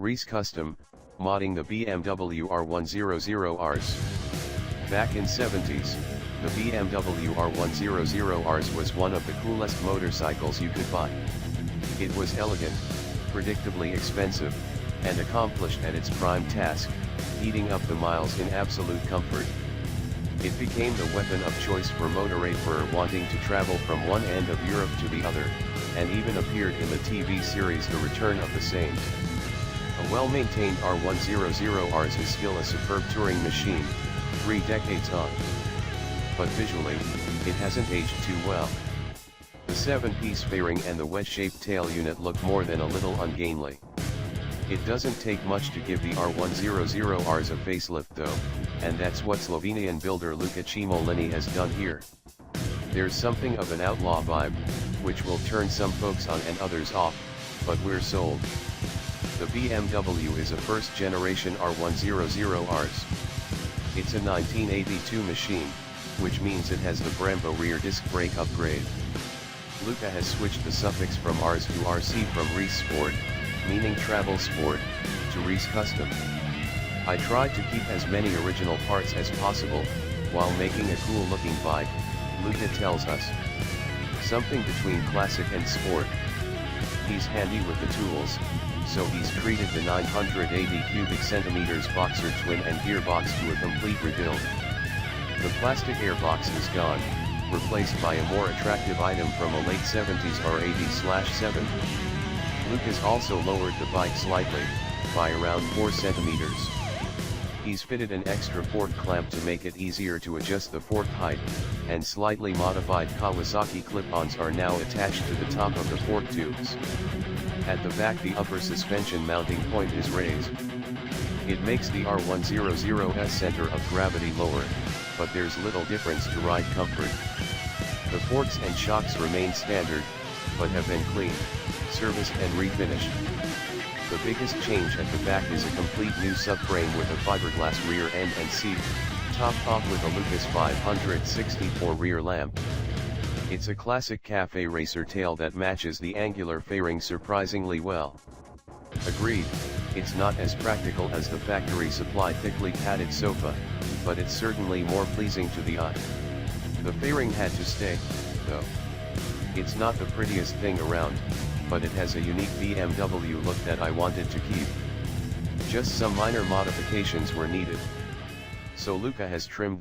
Reise Custom, modding the BMW R100Rs. Back in 70s, the BMW R100Rs was one of the coolest motorcycles you could buy. It was elegant, predictably expensive, and accomplished at its prime task, eating up the miles in absolute comfort. It became the weapon of choice for motor racer wanting to travel from one end of Europe to the other, and even appeared in the TV series The Return of the Saint. A well-maintained R100Rs is still a superb touring machine, 3 decades on. But visually, it hasn't aged too well. The 7-piece fairing and the wedge-shaped tail unit look more than a little ungainly. It doesn't take much to give the R100Rs a facelift though, and that's what Slovenian builder Luka Cimolini has done here. There's something of an outlaw vibe, which will turn some folks on and others off, but we're sold. The BMW is a first-generation R100Rs. It's a 1982 machine, which means it has the Brembo rear disc brake upgrade. Luka has switched the suffix from Rs to RC from Reise Sport, meaning travel sport, to Reise Custom. I tried to keep as many original parts as possible, while making a cool looking bike, Luka tells us. Something between classic and sport. He's handy with the tools, so he's treated the 980 cubic centimeters boxer twin and gearbox to a complete rebuild. The plastic airbox is gone, replaced by a more attractive item from a late 70s R80/7. Luka's also lowered the bike slightly, by around 4 centimeters. He's fitted an extra fork clamp to make it easier to adjust the fork height, and slightly modified Kawasaki clip-ons are now attached to the top of the fork tubes. At the back the upper suspension mounting point is raised. It makes the R100S center of gravity lower, but there's little difference to ride comfort. The forks and shocks remain standard, but have been cleaned, serviced and refinished. The biggest change at the back is a complete new subframe with a fiberglass rear end and seat, topped off with a Lucas 564 rear lamp. It's a classic cafe racer tail that matches the angular fairing surprisingly well. Agreed, it's not as practical as the factory supply thickly padded sofa, but it's certainly more pleasing to the eye. The fairing had to stay, though. It's not the prettiest thing around, but it has a unique BMW look that I wanted to keep. Just some minor modifications were needed. So Luka has trimmed